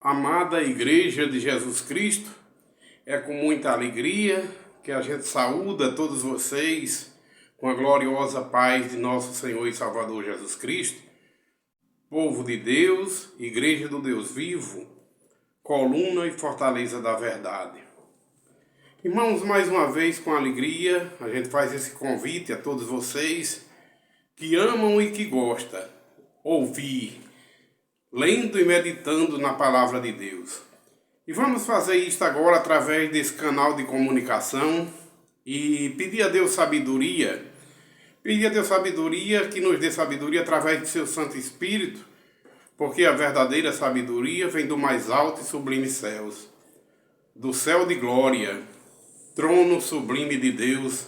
Amada Igreja de Jesus Cristo, é com muita alegria que a gente saúda todos vocês com a gloriosa paz de nosso Senhor e Salvador Jesus Cristo, povo de Deus, Igreja do Deus vivo, coluna e fortaleza da verdade. Irmãos, mais uma vez com alegria, a gente faz esse convite a todos vocês que amam e que gostam ouvir, lendo e meditando na palavra de Deus. E vamos fazer isto agora através desse canal de comunicação e pedir a Deus sabedoria. Pedir a Deus sabedoria, que nos dê sabedoria através de seu Santo Espírito, porque a verdadeira sabedoria vem do mais alto e sublime céus, do céu de glória, trono sublime de Deus.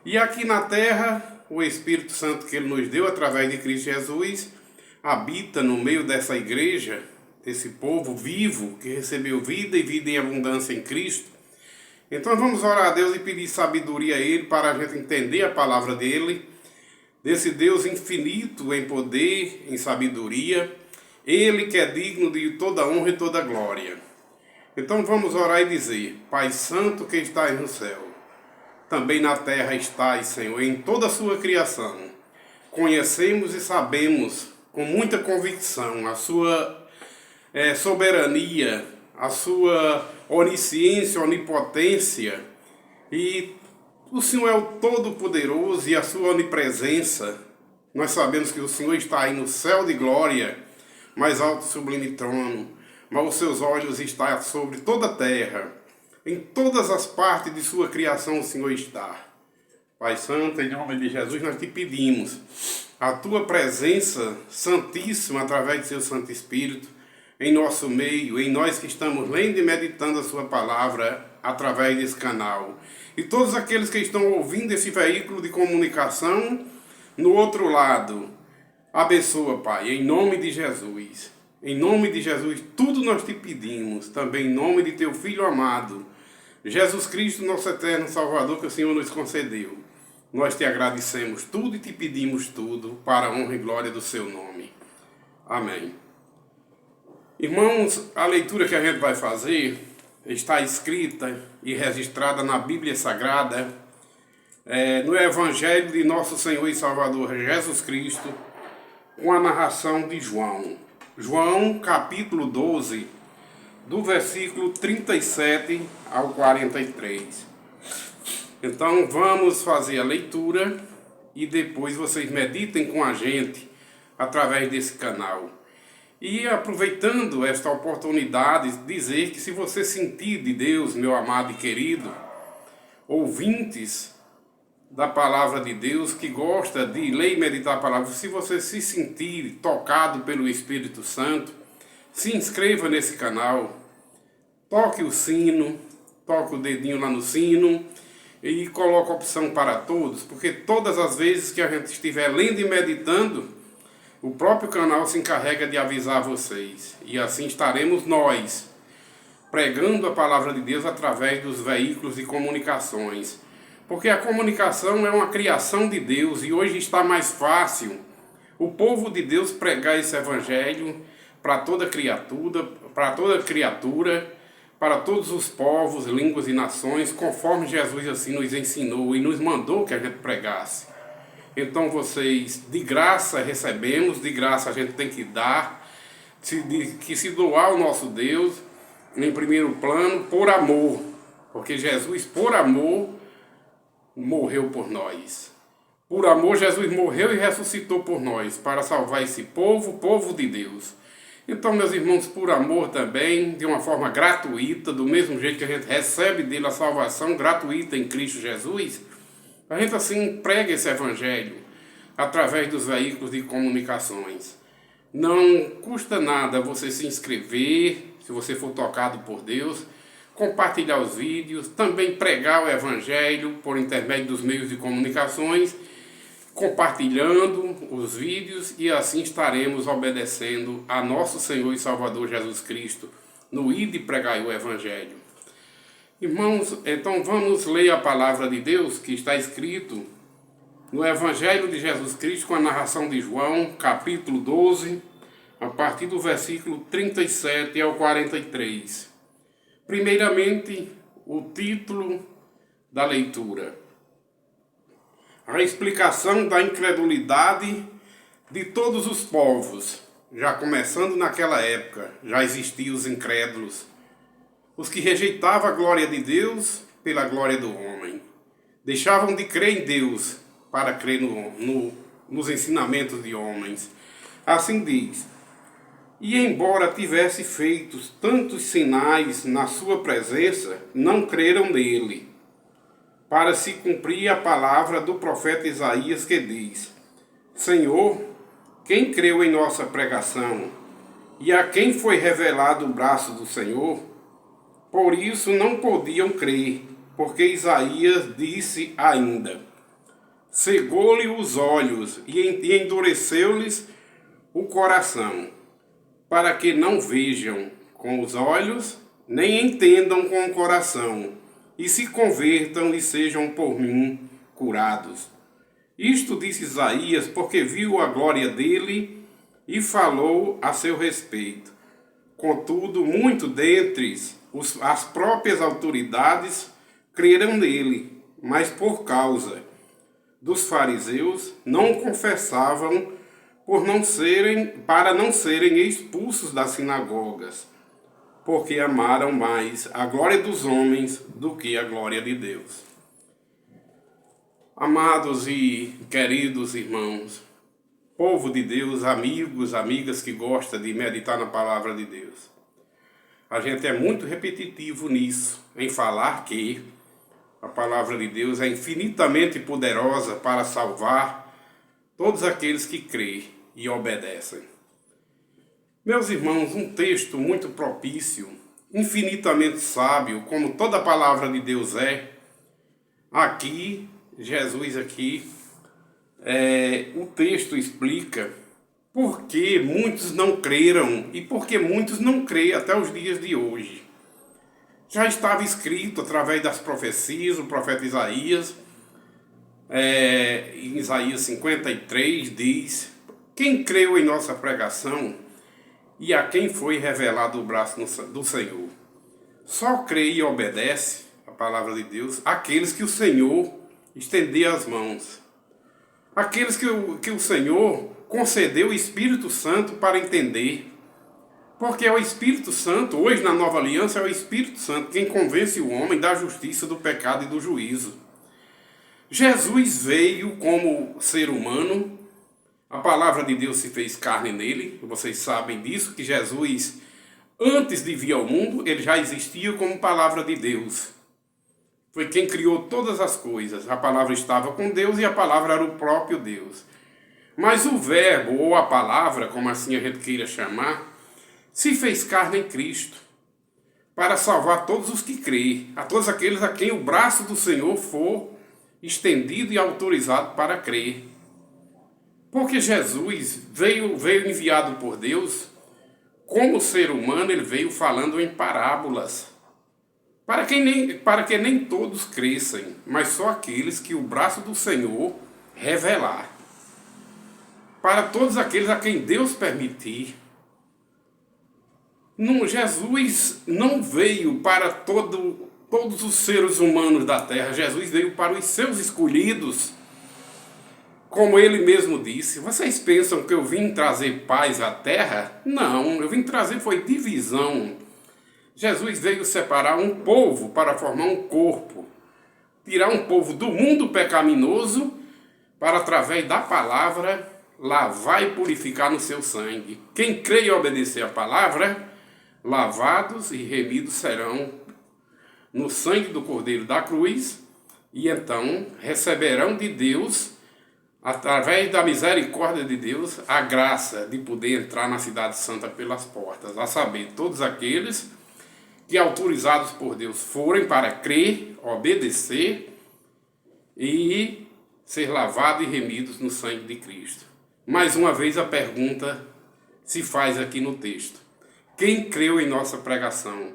E aqui na terra, o Espírito Santo que Ele nos deu através de Cristo Jesus habita no meio dessa igreja, desse povo vivo que recebeu vida e vida em abundância em Cristo. Então vamos orar a Deus e pedir sabedoria a Ele para a gente entender a palavra dEle, desse Deus infinito em poder, em sabedoria, Ele que é digno de toda honra e toda glória. Então vamos orar e dizer: Pai Santo que estás no céu, também na terra estás, Senhor, em toda a sua criação. Conhecemos e sabemos com muita convicção a sua soberania, a sua onisciência, onipotência, e o Senhor é o Todo-Poderoso e a sua onipresença. Nós sabemos que o Senhor está aí no céu de glória, mais alto e sublime trono, mas os seus olhos estão sobre toda a terra, em todas as partes de sua criação o Senhor está. Pai Santo, em nome de Jesus, nós te pedimos a tua presença santíssima através de seu Santo Espírito em nosso meio, em nós que estamos lendo e meditando a sua palavra através desse canal. E todos aqueles que estão ouvindo esse veículo de comunicação no outro lado, abençoa, Pai, em nome de Jesus. Em nome de Jesus, tudo nós te pedimos, também em nome de teu Filho amado, Jesus Cristo, nosso eterno Salvador, que o Senhor nos concedeu. Nós te agradecemos tudo e te pedimos tudo para a honra e glória do seu nome. Amém. Irmãos, a leitura que a gente vai fazer está escrita e registrada na Bíblia Sagrada, no Evangelho de nosso Senhor e Salvador Jesus Cristo, com a narração de João. João, capítulo 12, do versículo 37 ao 43. Então vamos fazer a leitura e depois vocês meditem com a gente através desse canal. E aproveitando esta oportunidade, dizer que se você sentir de Deus, meu amado e querido, ouvintes da palavra de Deus, que gosta de ler e meditar a palavra, se você se sentir tocado pelo Espírito Santo, se inscreva nesse canal, toque o sino, toque o dedinho lá no sino e coloque a opção para todos, porque todas as vezes que a gente estiver lendo e meditando, o próprio canal se encarrega de avisar vocês. E assim estaremos nós, pregando a palavra de Deus através dos veículos de comunicações. Porque a comunicação é uma criação de Deus e hoje está mais fácil o povo de Deus pregar esse evangelho para toda criatura, para todos os povos, línguas e nações, conforme Jesus assim nos ensinou e nos mandou que a gente pregasse. Então vocês, de graça recebemos, de graça a gente tem que dar, que se doar ao nosso Deus, em primeiro plano, por amor, porque Jesus, por amor, morreu por nós. Por amor, Jesus morreu e ressuscitou por nós, para salvar esse povo, povo de Deus. Então, meus irmãos, por amor também, de uma forma gratuita, do mesmo jeito que a gente recebe dele a salvação gratuita em Cristo Jesus, a gente assim prega esse evangelho através dos veículos de comunicações. Não custa nada você se inscrever, se você for tocado por Deus, compartilhar os vídeos, também pregar o evangelho por intermédio dos meios de comunicações, compartilhando os vídeos, e assim estaremos obedecendo a nosso Senhor e Salvador Jesus Cristo no ir de pregar o evangelho. Irmãos, então vamos ler a palavra de Deus que está escrito no Evangelho de Jesus Cristo com a narração de João, capítulo 12, a partir do versículo 37 ao 43. Primeiramente, o título da leitura: a explicação da incredulidade de todos os povos. Já começando naquela época, já existiam os incrédulos, os que rejeitavam a glória de Deus pela glória do homem. Deixavam de crer em Deus para crer nos ensinamentos de homens. Assim diz: e embora tivesse feito tantos sinais na sua presença, não creram nele, para se cumprir a palavra do profeta Isaías, que diz: Senhor, quem creu em nossa pregação, e a quem foi revelado o braço do Senhor? Por isso não podiam crer, porque Isaías disse ainda: cegou-lhe os olhos e endureceu-lhes o coração, para que não vejam com os olhos, nem entendam com o coração, e se convertam e sejam por mim curados. Isto disse Isaías, porque viu a glória dele e falou a seu respeito. Contudo, muito dentres as próprias autoridades creram nele, mas por causa dos fariseus não confessavam para não serem expulsos das sinagogas, porque amaram mais a glória dos homens do que a glória de Deus. Amados e queridos irmãos, povo de Deus, amigos, amigas que gostam de meditar na palavra de Deus, a gente é muito repetitivo nisso, em falar que a palavra de Deus é infinitamente poderosa para salvar todos aqueles que creem e obedecem. Meus irmãos, um texto muito propício, infinitamente sábio, como toda a palavra de Deus é. Aqui, Jesus o texto explica por que muitos não creram e por que muitos não creem até os dias de hoje. Já estava escrito através das profecias, o profeta Isaías, em Isaías 53, diz: quem creu em nossa pregação e a quem foi revelado o braço do Senhor? Só crê e obedece a palavra de Deus aqueles que o Senhor estendeu as mãos. Aqueles que o Senhor concedeu o Espírito Santo para entender. Porque é o Espírito Santo, hoje na nova aliança, é o Espírito Santo quem convence o homem da justiça, do pecado e do juízo. Jesus veio como ser humano, a palavra de Deus se fez carne nele, vocês sabem disso, que Jesus, antes de vir ao mundo, ele já existia como palavra de Deus. Foi quem criou todas as coisas, a palavra estava com Deus e a palavra era o próprio Deus. Mas o verbo, ou a palavra, como assim a gente queira chamar, se fez carne em Cristo, para salvar todos os que creem, a todos aqueles a quem o braço do Senhor for estendido e autorizado para crer. Porque Jesus veio enviado por Deus, como ser humano, ele veio falando em parábolas, para que nem todos cresçam, mas só aqueles que o braço do Senhor revelar. Para todos aqueles a quem Deus permitir. Jesus não veio para todos os seres humanos da terra. Jesus veio para os seus escolhidos. Como ele mesmo disse: vocês pensam que eu vim trazer paz à terra? Não, eu vim trazer foi divisão. Jesus veio separar um povo para formar um corpo. Tirar um povo do mundo pecaminoso para, através da palavra, lavar e purificar no seu sangue. Quem crê e obedecer a palavra, lavados e remidos serão no sangue do Cordeiro da cruz, e então receberão de Deus, através da misericórdia de Deus, a graça de poder entrar na cidade santa pelas portas, a saber, todos aqueles que autorizados por Deus forem para crer, obedecer e ser lavados e remidos no sangue de Cristo. Mais uma vez a pergunta se faz aqui no texto: quem creu em nossa pregação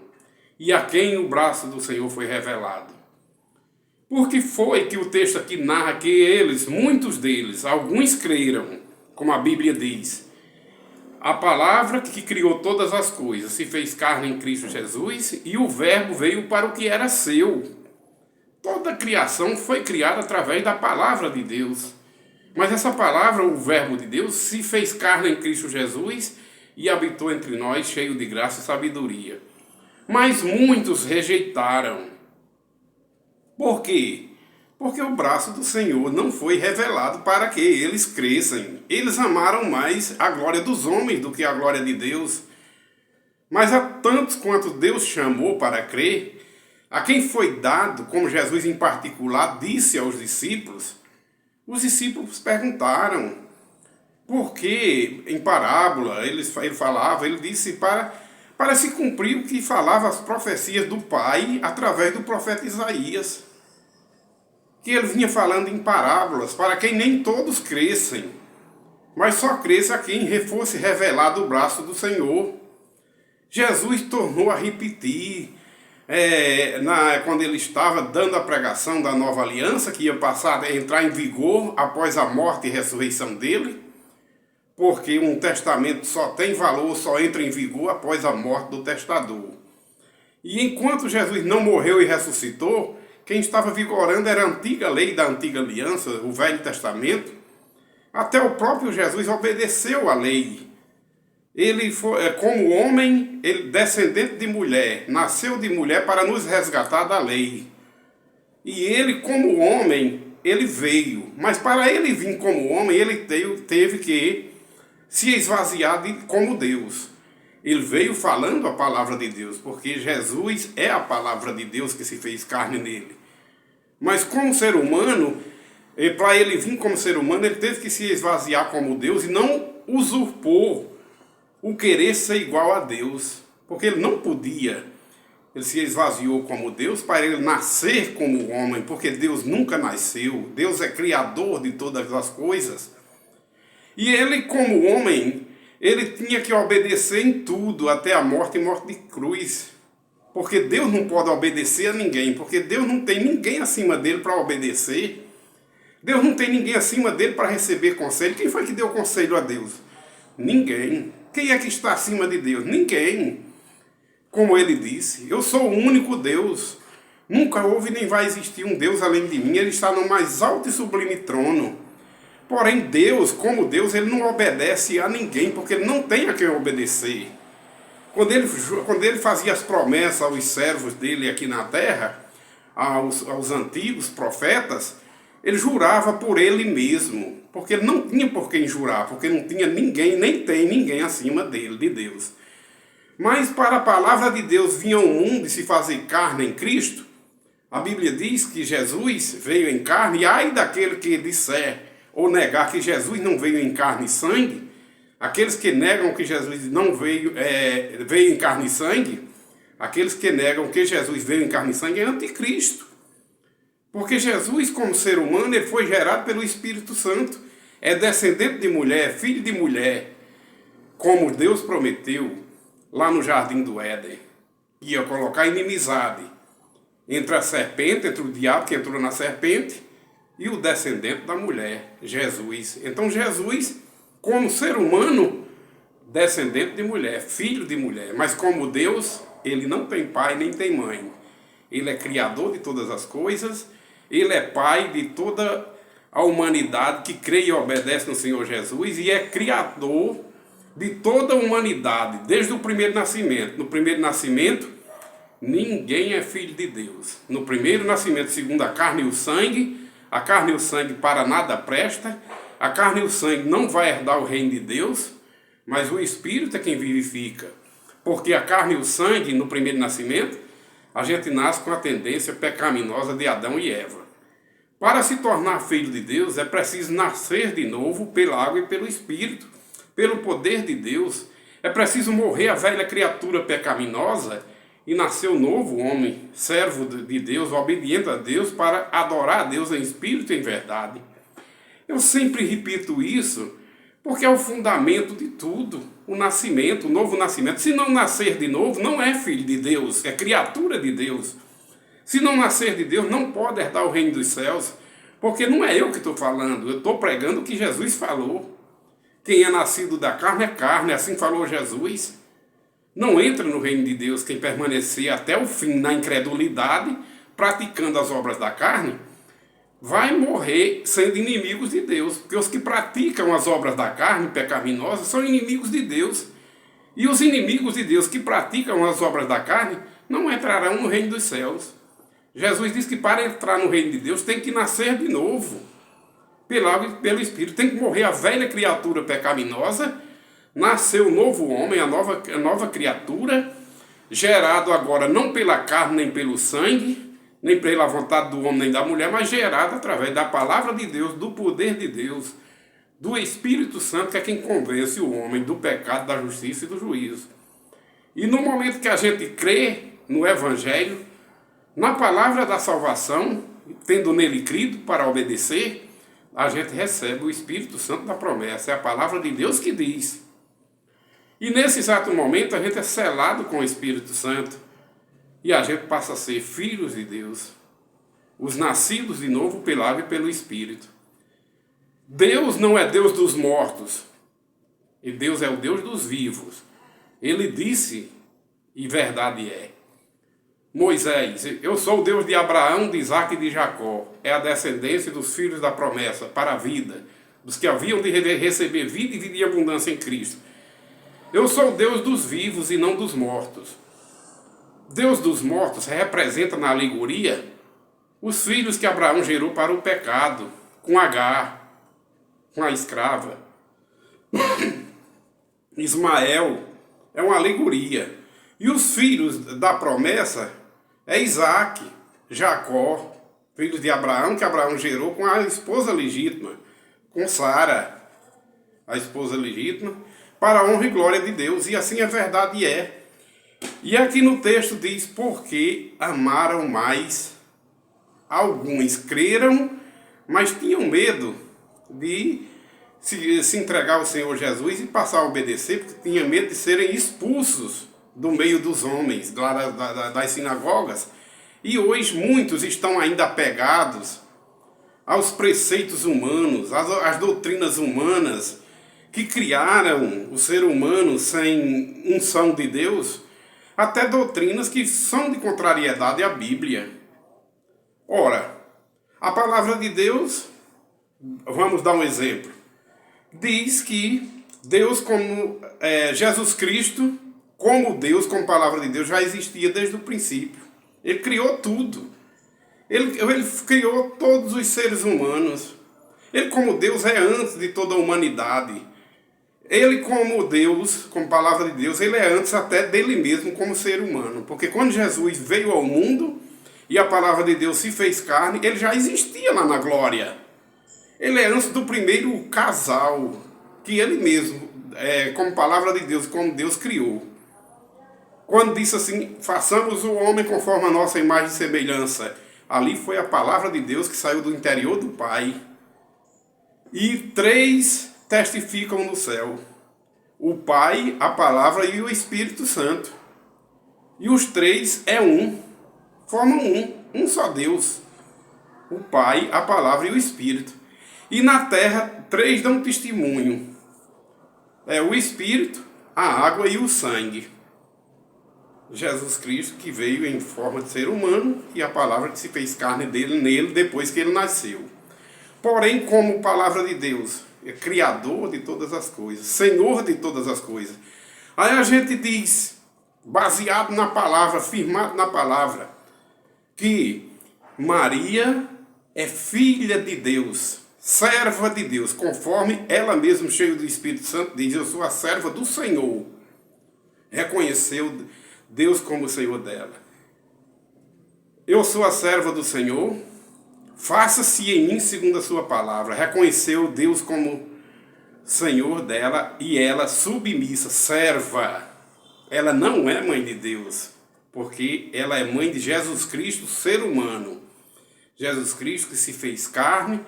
e a quem o braço do Senhor foi revelado? Porque foi que o texto aqui narra que muitos deles, alguns creram, como a Bíblia diz. A palavra que criou todas as coisas se fez carne em Cristo Jesus e o Verbo veio para o que era seu. Toda a criação foi criada através da palavra de Deus. Mas essa palavra, o Verbo de Deus, se fez carne em Cristo Jesus e habitou entre nós, cheio de graça e sabedoria. Mas muitos rejeitaram. Por quê? Porque o braço do Senhor não foi revelado para que eles cresçam. Eles amaram mais a glória dos homens do que a glória de Deus. Mas a tantos quanto Deus chamou para crer, a quem foi dado, como Jesus em particular disse aos discípulos, os discípulos perguntaram, por que em parábola ele falava, ele disse para se cumprir o que falava as profecias do Pai através do profeta Isaías. Que ele vinha falando em parábolas, para que nem todos crescem, mas só cresça quem fosse revelado o braço do Senhor. Jesus tornou a repetir, quando ele estava dando a pregação da nova aliança, que ia passar a entrar em vigor após a morte e ressurreição dele, porque um testamento só tem valor, só entra em vigor após a morte do testador. E enquanto Jesus não morreu e ressuscitou, quem estava vigorando era a antiga lei da antiga aliança, o Velho Testamento. Até o próprio Jesus obedeceu à lei. Ele foi, como homem, ele descendente de mulher, nasceu de mulher para nos resgatar da lei. E ele, como homem, ele veio. Mas para ele vir como homem, ele teve que se esvaziar como Deus. Ele veio falando a palavra de Deus, porque Jesus é a palavra de Deus que se fez carne nele. Mas como ser humano, para ele vir como ser humano, ele teve que se esvaziar como Deus e não usurpou o querer ser igual a Deus, porque ele não podia. Ele se esvaziou como Deus para ele nascer como homem, porque Deus nunca nasceu. Deus é criador de todas as coisas. E ele, como homem, ele tinha que obedecer em tudo, até a morte e morte de cruz. Porque Deus não pode obedecer a ninguém, porque Deus não tem ninguém acima dele para obedecer. Deus não tem ninguém acima dele para receber conselho. Quem foi que deu conselho a Deus? Ninguém. Quem é que está acima de Deus? Ninguém. Como ele disse, eu sou o único Deus. Nunca houve nem vai existir um Deus além de mim. Ele está no mais alto e sublime trono. Porém, Deus, como Deus, ele não obedece a ninguém, porque ele não tem a quem obedecer. Quando ele fazia as promessas aos servos dele aqui na terra, aos antigos profetas, ele jurava por ele mesmo, porque ele não tinha por quem jurar, porque não tinha ninguém, nem tem ninguém acima dele, de Deus. Mas para a palavra de Deus vir ao mundo e se fazer carne em Cristo, a Bíblia diz que Jesus veio em carne, e ai daquele que disser ou negar que Jesus não veio em carne e sangue. Aqueles que negam que Jesus não veio em carne e sangue, aqueles que negam que Jesus veio em carne e sangue é anticristo. Porque Jesus, como ser humano, ele foi gerado pelo Espírito Santo. É descendente de mulher, filho de mulher, como Deus prometeu lá no Jardim do Éden. Ia colocar inimizade entre a serpente, entre o diabo que entrou na serpente, e o descendente da mulher, Jesus. Então Jesus, como ser humano, descendente de mulher, filho de mulher, mas como Deus, ele não tem pai nem tem mãe. Ele é criador de todas as coisas, ele é pai de toda a humanidade que crê e obedece no Senhor Jesus, e é criador de toda a humanidade, desde o primeiro nascimento. No primeiro nascimento, ninguém é filho de Deus. No primeiro nascimento, segundo a carne e o sangue, a carne e o sangue para nada presta, a carne e o sangue não vai herdar o reino de Deus, mas o Espírito é quem vivifica. Porque a carne e o sangue, no primeiro nascimento, a gente nasce com a tendência pecaminosa de Adão e Eva. Para se tornar filho de Deus, é preciso nascer de novo pela água e pelo Espírito, pelo poder de Deus. É preciso morrer a velha criatura pecaminosa e nascer o novo homem, servo de Deus, obediente a Deus, para adorar a Deus em espírito e em verdade. Eu sempre repito isso, porque é o fundamento de tudo, o nascimento, o novo nascimento. Se não nascer de novo, não é filho de Deus, é criatura de Deus. Se não nascer de Deus, não pode herdar o reino dos céus, porque não é eu que estou falando, eu estou pregando o que Jesus falou. Quem é nascido da carne é carne, assim falou Jesus. Não entra no reino de Deus quem permanecer até o fim na incredulidade, praticando as obras da carne, vai morrer sendo inimigos de Deus. Porque os que praticam as obras da carne pecaminosas são inimigos de Deus. E os inimigos de Deus que praticam as obras da carne não entrarão no reino dos céus. Jesus diz que para entrar no reino de Deus tem que nascer de novo, pelo Espírito. Tem que morrer a velha criatura pecaminosa, nascer o novo homem, a nova criatura, gerado agora não pela carne nem pelo sangue, nem pela vontade do homem nem da mulher, mas gerado através da palavra de Deus, do poder de Deus, do Espírito Santo, que é quem convence o homem do pecado, da justiça e do juízo. E no momento que a gente crê no Evangelho, na palavra da salvação, tendo nele crido para obedecer, a gente recebe o Espírito Santo da promessa. É a palavra de Deus que diz. E nesse exato momento a gente é selado com o Espírito Santo e a gente passa a ser filhos de Deus, os nascidos de novo pela água e pelo Espírito. Deus não é Deus dos mortos, e Deus é o Deus dos vivos. Ele disse, e verdade é: Moisés, eu sou o Deus de Abraão, de Isaque e de Jacó. É a descendência dos filhos da promessa para a vida, dos que haviam de receber vida e vida em abundância em Cristo. Eu sou o Deus dos vivos e não dos mortos. Deus dos mortos representa na alegoria os filhos que Abraão gerou para o pecado, com Agar, com a escrava. Ismael é uma alegoria. E os filhos da promessa é Isaque, Jacó, filhos de Abraão, que Abraão gerou com a esposa legítima, com Sara, a esposa legítima, para a honra e glória de Deus. E assim a verdade é. E aqui no texto diz: porque amaram mais. Alguns creram, mas tinham medo de se entregar ao Senhor Jesus e passar a obedecer, porque tinham medo de serem expulsos do meio dos homens, lá das sinagogas. E hoje muitos estão ainda apegados aos preceitos humanos, às doutrinas humanas, que criaram o ser humano sem unção de Deus, até doutrinas que são de contrariedade à Bíblia. Ora, a palavra de Deus, vamos dar um exemplo, diz que Deus, como Jesus Cristo, como Deus, como palavra de Deus, já existia desde o princípio. Ele criou tudo. Ele criou todos os seres humanos. Ele, como Deus, é antes de toda a humanidade. Ele, como Deus, como palavra de Deus, ele é antes até dele mesmo como ser humano. Porque quando Jesus veio ao mundo e a palavra de Deus se fez carne, ele já existia lá na glória. Ele é antes do primeiro casal que ele mesmo, como palavra de Deus, como Deus criou. Quando disse assim: façamos o homem conforme a nossa imagem e semelhança, ali foi a palavra de Deus que saiu do interior do Pai. E 3 testificam no céu: o Pai, a palavra e o Espírito Santo. E os 3 é um, formam um só Deus: o Pai, a palavra e o Espírito. E na terra 3 dão testemunho: o Espírito, a água e o sangue. Jesus Cristo, que veio em forma de ser humano, e a palavra que se fez carne nele depois que ele nasceu. Porém, como palavra de Deus, é criador de todas as coisas, Senhor de todas as coisas. Aí a gente diz, baseado na palavra, firmado na palavra, que Maria é filha de Deus, serva de Deus, conforme ela mesma, cheia do Espírito Santo, diz: eu sou a serva do Senhor. Reconheceu Deus como Senhor dela. Eu sou a serva do Senhor, faça-se em mim segundo a sua palavra. Reconheceu Deus como Senhor dela e ela submissa, serva. Ela não é mãe de Deus, porque ela é mãe de Jesus Cristo, ser humano. Jesus Cristo que se fez carne,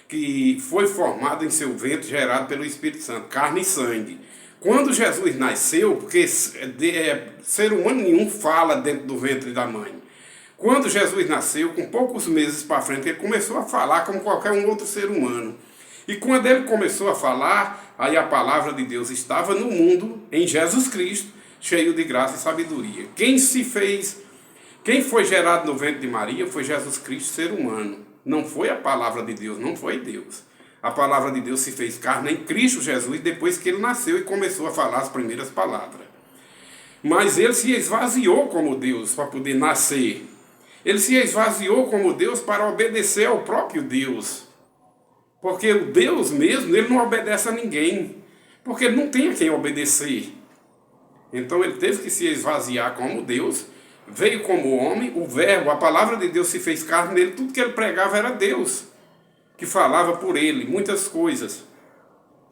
que foi formado em seu ventre, gerado pelo Espírito Santo, carne e sangue. Quando Jesus nasceu, porque ser humano nenhum fala dentro do ventre da mãe. Quando Jesus nasceu, com poucos meses para frente, ele começou a falar como qualquer um outro ser humano. E quando ele começou a falar, aí a palavra de Deus estava no mundo, em Jesus Cristo, cheio de graça e sabedoria. Quem foi gerado no ventre de Maria foi Jesus Cristo, ser humano. Não foi a palavra de Deus, não foi Deus. A palavra de Deus se fez carne em Cristo Jesus depois que ele nasceu e começou a falar as primeiras palavras. Mas ele se esvaziou como Deus para poder nascer. Ele se esvaziou como Deus para obedecer ao próprio Deus. Porque o Deus mesmo, ele não obedece a ninguém. Porque ele não tem a quem obedecer. Então ele teve que se esvaziar como Deus. Veio como homem, o verbo, a palavra de Deus se fez carne nele. Tudo que ele pregava era Deus, que falava por ele, muitas coisas.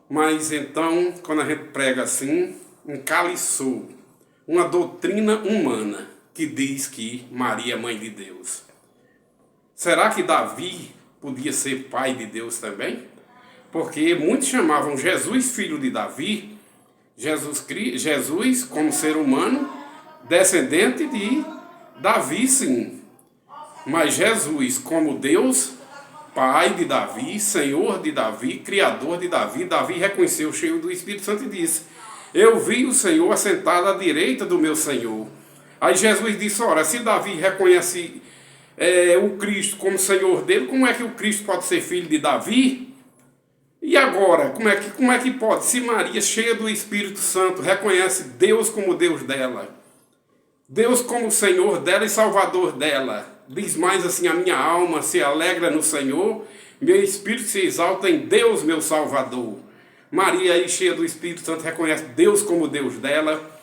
Mas então, quando a gente prega assim, encaliçou uma doutrina humana que diz que Maria é mãe de Deus. Será que Davi podia ser pai de Deus também? Porque muitos chamavam Jesus filho de Davi, Jesus como ser humano, descendente de Davi, sim. Mas Jesus como Deus, pai de Davi, Senhor de Davi, Criador de Davi, Davi reconheceu, cheio do Espírito Santo, e disse: eu vi o Senhor assentado à direita do meu Senhor. Aí Jesus disse: ora, se Davi reconhece o Cristo como Senhor dele, como é que o Cristo pode ser filho de Davi? E agora, como é que pode? Se Maria, cheia do Espírito Santo, reconhece Deus como Deus dela, Deus como Senhor dela e Salvador dela, diz mais assim: a minha alma se alegra no Senhor, meu espírito se exalta em Deus, meu Salvador. Maria, aí cheia do Espírito Santo, reconhece Deus como Deus dela,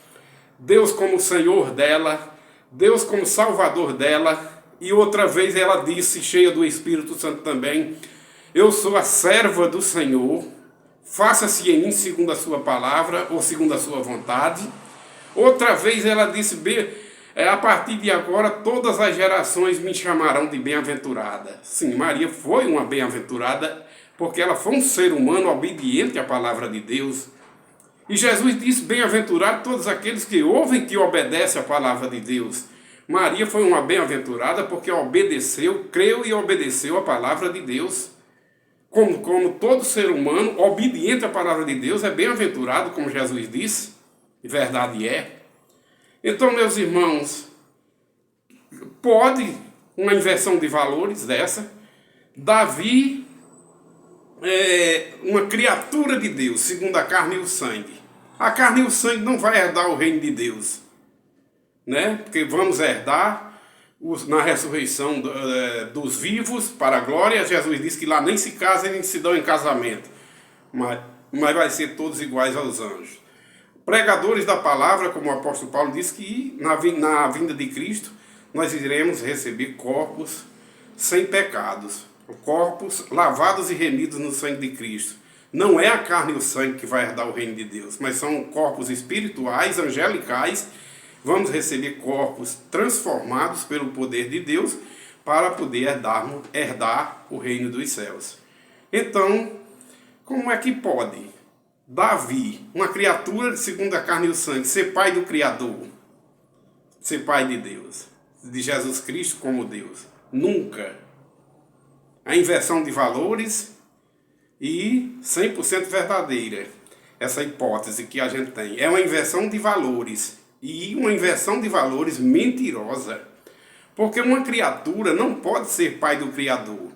Deus como Senhor dela, Deus como Salvador dela. E outra vez ela disse, cheia do Espírito Santo também: eu sou a serva do Senhor, faça-se em mim segundo a sua palavra ou segundo a sua vontade. Outra vez ela disse: a partir de agora todas as gerações me chamarão de bem-aventurada. Sim, Maria foi uma bem-aventurada, porque ela foi um ser humano obediente à palavra de Deus. E Jesus disse: bem-aventurado todos aqueles que ouvem e que obedecem à palavra de Deus. Maria foi uma bem-aventurada porque obedeceu, creu e obedeceu à palavra de Deus. Como todo ser humano obediente à palavra de Deus é bem-aventurado, como Jesus disse, e verdade é. Então, meus irmãos, pode uma inversão de valores dessa? Davi uma criatura de Deus, segundo a carne e o sangue. A carne e o sangue não vai herdar o reino de Deus, né? Porque vamos herdar na ressurreição dos vivos para a glória. Jesus disse que lá nem se casam nem se dão em casamento, mas vai ser todos iguais aos anjos. Pregadores da palavra, como o apóstolo Paulo disse, que na vinda de Cristo nós iremos receber corpos sem pecados, corpos lavados e remidos no sangue de Cristo. Não é a carne e o sangue que vai herdar o reino de Deus, mas são corpos espirituais, angelicais. Vamos receber corpos transformados pelo poder de Deus para poder herdar o reino dos céus. Então, como é que pode Davi, uma criatura segundo a carne e o sangue, ser pai do Criador, ser pai de Deus, de Jesus Cristo como Deus? Nunca. A inversão de valores e 100% verdadeira. Essa hipótese que a gente tem é uma inversão de valores, e uma inversão de valores mentirosa, porque uma criatura não pode ser pai do Criador.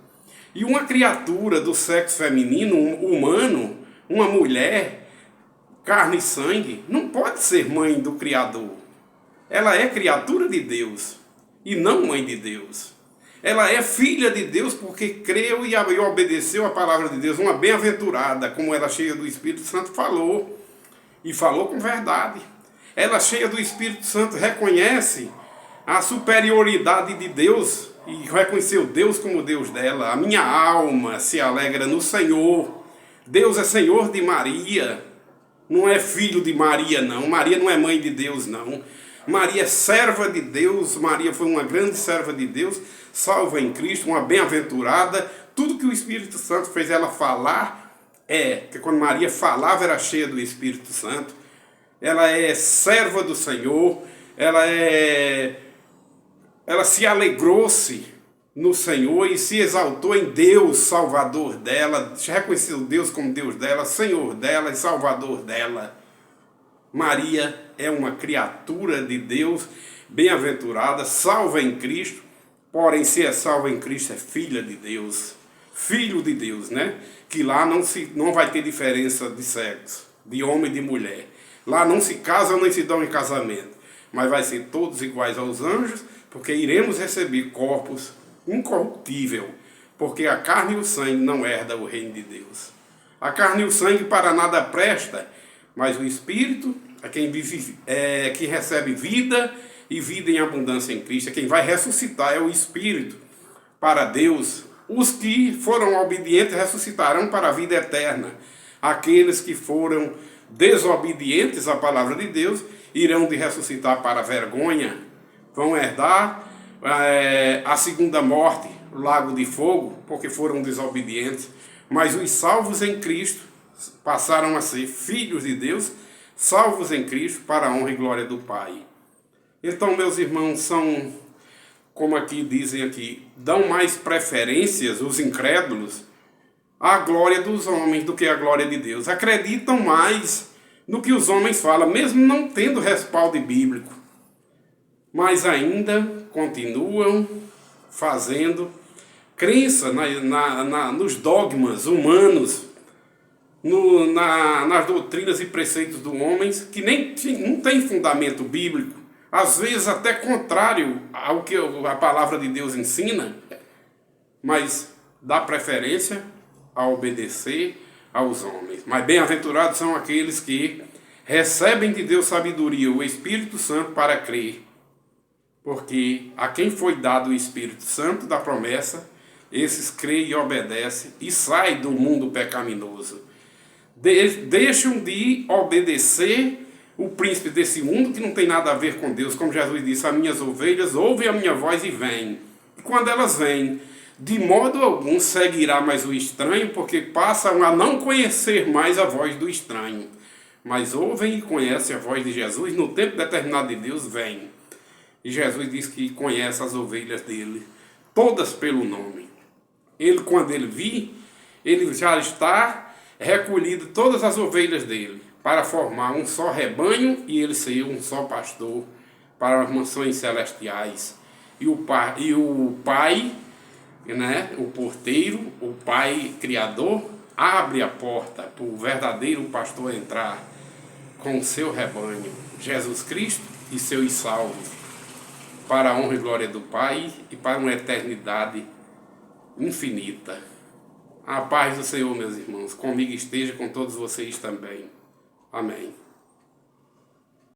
E uma criatura do sexo feminino, humano, uma mulher, carne e sangue, não pode ser mãe do Criador. Ela é criatura de Deus e não mãe de Deus. Ela é filha de Deus porque creu e obedeceu a palavra de Deus. Uma bem-aventurada, como ela cheia do Espírito Santo falou, e falou com verdade. Ela cheia do Espírito Santo reconhece a superioridade de Deus e reconheceu Deus como Deus dela. A minha alma se alegra no Senhor. Deus é Senhor de Maria, não é filho de Maria, não. Maria não é mãe de Deus, não. Maria é serva de Deus. Maria foi uma grande serva de Deus, salva em Cristo, uma bem-aventurada. Tudo que o Espírito Santo fez ela falar que quando Maria falava era cheia do Espírito Santo. Ela é serva do Senhor, ela se alegrou-se no Senhor e se exaltou em Deus, Salvador dela, reconheceu Deus como Deus dela, Senhor dela e Salvador dela. Maria é uma criatura de Deus, bem-aventurada, salva em Cristo, porém se é salva em Cristo é filha de Deus, filho de Deus, né? Que lá não vai ter diferença de sexo, de homem e de mulher. Lá não se casam nem se dão em casamento, mas vai ser todos iguais aos anjos, porque iremos receber corpos incorruptível, porque a carne e o sangue não herdam o reino de Deus. A carne e o sangue para nada presta, mas o Espírito é quem vive, que recebe vida e vida em abundância em Cristo. Quem vai ressuscitar é o Espírito para Deus. Os que foram obedientes ressuscitarão para a vida eterna. Aqueles que foram desobedientes à palavra de Deus irão de ressuscitar para a vergonha. Vão herdar a segunda morte, o lago de fogo, porque foram desobedientes. Mas os salvos em Cristo passaram a ser filhos de Deus, salvos em Cristo para a honra e glória do Pai. Então, meus irmãos, são, como aqui dizem aqui, dão mais preferências os incrédulos à glória dos homens do que à glória de Deus. Acreditam mais no que os homens falam, mesmo não tendo respaldo bíblico. Mas ainda continuam fazendo crença nos dogmas humanos, nas doutrinas e preceitos dos homens, que não tem fundamento bíblico, às vezes até contrário ao que a palavra de Deus ensina, mas dá preferência a obedecer aos homens. Mas bem-aventurados são aqueles que recebem de Deus sabedoria, o Espírito Santo, para crer. Porque a quem foi dado o Espírito Santo da promessa, esses creem e obedecem e saem do mundo pecaminoso. Deixam de obedecer o príncipe desse mundo que não tem nada a ver com Deus. Como Jesus disse, as minhas ovelhas ouvem a minha voz e vêm. E quando elas vêm, de modo algum seguirá mais o estranho, porque passam a não conhecer mais a voz do estranho. Mas ouvem e conhecem a voz de Jesus, no tempo determinado de Deus vêm. E Jesus diz que conhece as ovelhas dele, todas pelo nome. Ele, quando ele vir, ele já está recolhido todas as ovelhas dele, para formar um só rebanho e ele ser um só pastor para as mansões celestiais. E o Pai, né, o porteiro, o Pai Criador, abre a porta para o verdadeiro pastor entrar com o seu rebanho, Jesus Cristo e seus salvos, para a honra e glória do Pai e para uma eternidade infinita. A paz do Senhor, meus irmãos, comigo esteja, com todos vocês também. Amém.